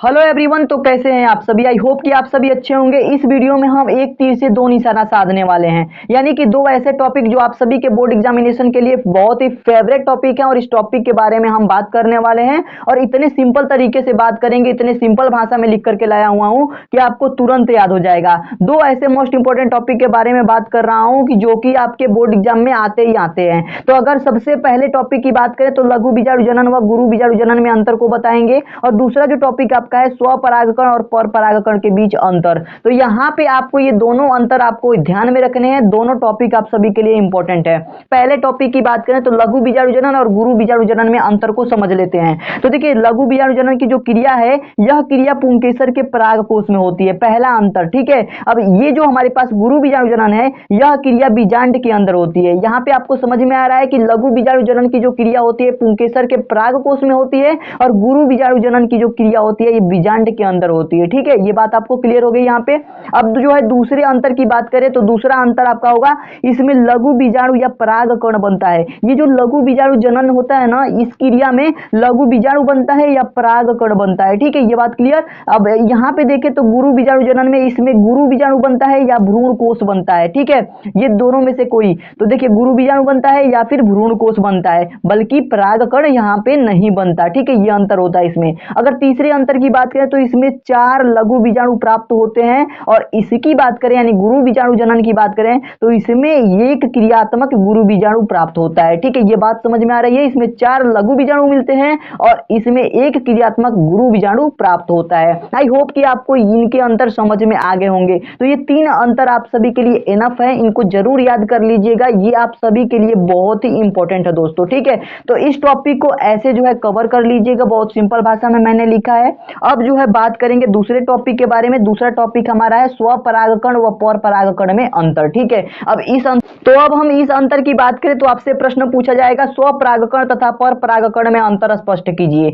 Hello everyone. तो कैसे हैं आप सभी? आई होप कि आप सभी अच्छे होंगे। इस वीडियो में हम एक तीर से दो निशाना साधने वाले हैं, यानी कि दो ऐसे टॉपिक जो आप सभी के बोर्ड एग्जामिनेशन के लिए बहुत ही फेवरेट टॉपिक है और इस टॉपिक के बारे में हम बात करने वाले हैं और इतने सिंपल तरीके से बात करेंगे, इतने सिंपल भाषा में लिख करके लाया हुआ हूं कि आपको तुरंत याद हो जाएगा। दो ऐसे मोस्ट इंपोर्टेंट टॉपिक के बारे में बात कर रहा हूं कि जो कि आपके बोर्ड एग्जाम में आते ही आते हैं। तो अगर सबसे पहले टॉपिक की बात करें तो लघु बीजाणु जनन व गुरु बीजाणु जनन में अंतर को बताएंगे, और दूसरा जो टॉपिक आपका है स्वपरागकण और परपरागकण के बीच अंतर। तो यहाँ पे आपको ये दोनों अंतर आपको ध्यान में रखने हैं। दोनों टॉपिक आप सभी के लिए इंपॉर्टेंट है। पहले टॉपिक की बात करें तो लघु बीजाणु जनन और गुरु बीजाणु जनन में अंतर को समझ लेते हैं। तो देखिए, लघु बीजाणु जनन की जो क्रिया है, यह क्रिया पुंकेसर के परागकोश में होती है, पहला अंतर। ठीक है, अब ये जो हमारे पास गुरु बीजाणु जनन है, यह क्रिया बीजांड के अंदर होती है। यहाँ पे आपको समझ में आ रहा है कि लघु बीजाणु जनन की जो क्रिया होती है पुंकेसर के परागकोश में होती है, और गुरु बीजाणु जनन की जो क्रिया होती है ये बीजांड के अंदर होती है। ठीक है, ये बात आपको क्लियर हो गई यहाँ पे। अब जो है दूसरे अंतर की बात करें तो दूसरा अंतर आपका होगा, इसमें लघु बीजाणु या परागकण बनता है। ये जो लघु बीजाणु जनन होता है ना, इस क्रिया में लघु बीजाणु बनता है या परागकण बनता है। ठीक है, ये बात क्लियर। अब यहाँ पे देखें तो गुरु बीजाणु जनन में इसमें गुरु बीजाणु बनता है या भ्रूण कोश बनता है। ठीक है, ये दोनों में से कोई। तो देखिए, गुरु बीजाणु बनता है या फिर भ्रूण कोश बनता है, बल्कि परागकण यहाँ पे नहीं बनता। ठीक है, ये अंतर होता है इसमें। अगर तीसरे अंतर की बात करें तो इसमें 4 लघु बीजाणु प्राप्त होते हैं, और इसकी बात करें यानी गुरु बीजाणु जनन की बात करें तो इसमें एक क्रियात्मक गुरु बीजाणु प्राप्त होता है। ठीक है, ये बात समझ में आ रही है। इसमें 4 लघु बीजाणु मिलते हैं और इसमें एक क्रियात्मक गुरु बीजाणु प्राप्त होता है। आई होप कि आपको इनके अंतर समझ में आ गए होंगे। तो ये 3 अंतर आप सभी के लिए इनफ है, इनको जरूर याद कर लीजिएगा। ये आप सभी के लिए बहुत ही इंपॉर्टेंट है दोस्तों। ठीक है, तो इस टॉपिक को ऐसे जो है कवर कर लीजिएगा, बहुत सिंपल भाषा में मैंने लिखा है। अब जो है बात करेंगे दूसरे टॉपिक के बारे में। दूसरा टॉपिक हमारा है स्वपरागकण व परपरागकण में अंतर। ठीक है, अब हम इस अंतर की बात करें तो आपसे प्रश्न पूछा जाएगा, स्वपरागकण तथा परपरागकण में अंतर स्पष्ट कीजिए।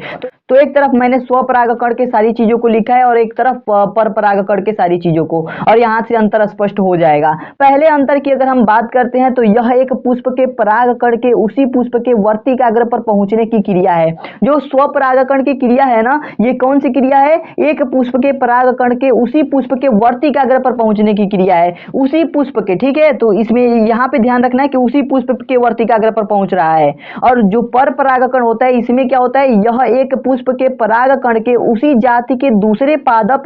तो एक तरफ मैंने स्वपरागकण के सारी चीजों को लिखा है और एक तरफ परपरागकण के सारी चीजों को, और यहां से अंतर स्पष्ट हो जाएगा। पहले अंतर की अगर हम बात करते हैं तो यह एक पुष्प के परागकण के उसी पुष्प के वर्तिकाग्र पर पहुंचने की क्रिया है। जो स्वपरागकण की क्रिया है ना, ये कौन सी क्रिया है? एक पुष्प के परागकण के उसी पुष्प के वर्तिकाग्र पर पहुंचने की क्रिया है, उसी पुष्प के। ठीक है, तो इसमें यहाँ पे ध्यान रखना है कि उसी पुष्प के वर्तिकाग्र पर पहुंच रहा है। और जो परपरागकण होता है, इसमें क्या होता है, यह एक पुष्प के परागकण के उसी जाति के दूसरे पादप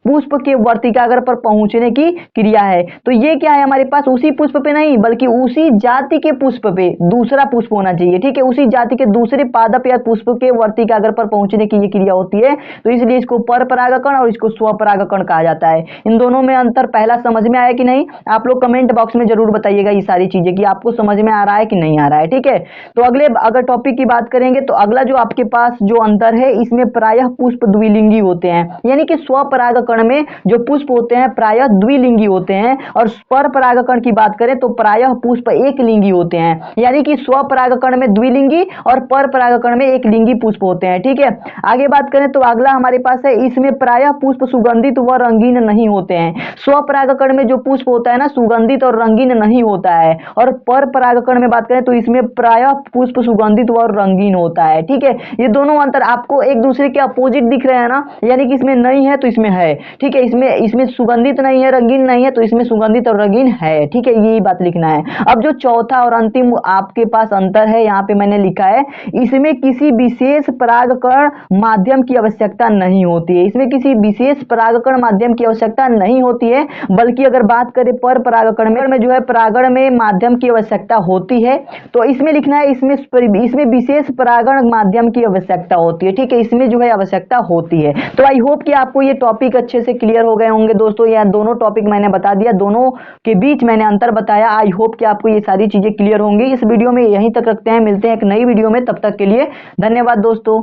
पुष्प के वर्तिकाग्र पर पहुंचने की क्रिया है। तो ये क्या है हमारे पास, उसी पुष्प पे नहीं बल्कि उसी जाति के पुष्प पे दूसरा पुष्प होना चाहिए। ठीक है, उसी जाति के दूसरे पादप या पुष्प के वर्तिकाग्र पर पहुंचने की ये क्रिया होती है। तो इसलिए इसको परपरागकण और इसको स्वपरागकण कहा जाता है। इन दोनों में अंतर पहला समझ में आया कि नहीं? आप लोग कमेंट बॉक्स में जरूर बताइएगा ये सारी चीजें कि आपको समझ में आ रहा है कि नहीं आ रहा है। ठीक है, तो अगर टॉपिक की बात करेंगे तो अगला जो आपके पास जो अंतर है, इसमें प्रायः पुष्प द्विलिंगी होते हैं। यानी कि स्वपरागकण में जो पुष्प होते हैं प्रायः द्विलिंगी होते हैं, और परपरागकण की बात करें तो प्रायः पुष्प एक लिंगी होते हैं। यानी कि स्वपरागकण में द्विलिंगी और परपरागकण में एक लिंगी पुष्प होते हैं। ठीक है, आगे बात करें तो अगला हमारे पास है, इसमें प्रायः पुष्प सुगंधित व रंगीन नहीं होते हैं। स्वपरागकण में जो पुष्प होता है ना, सुगंधित और रंगीन नहीं होता है, और परपरागकण में बात करें तो इसमें प्रायः पुष्प सुगंधित व रंगीन होता है। ठीक है, ये दोनों अंतर आपको एक दूसरे के अपोजिट दिख रहे हैं ना, यानी कि इसमें नहीं है तो इसमें है। ठीक है, इसमें सुगंधित नहीं है, रंगीन नहीं है, तो इसमें सुगंधित और रंगीन है। ठीक है, यही बात लिखना है। अब जो चौथा और अंतिम आपके पास अंतर है, यहाँ पे मैंने लिखा है, इसमें किसी विशेष परागकण माध्यम की आवश्यकता नहीं होती है। इसमें किसी विशेष परागकण माध्यम की आवश्यकता नहीं होती है, बल्कि अगर बात करें परपरागकण में जो है परागण में माध्यम की आवश्यकता होती है। तो इसमें लिखना है, इसमें विशेष परागण माध्यम की आवश्यकता होती है। ठीक है, इसमें जो है आवश्यकता होती है। तो आई होप कि आपको ये टॉपिक अच्छे से क्लियर हो गए होंगे दोस्तों। यह दोनों टॉपिक मैंने बता दिया, दोनों के बीच मैंने अंतर बताया। आई होप कि आपको ये सारी चीजें क्लियर होंगी। इस वीडियो में यहीं तक रखते हैं, मिलते हैं एक नई वीडियो में। तब तक के लिए धन्यवाद दोस्तों।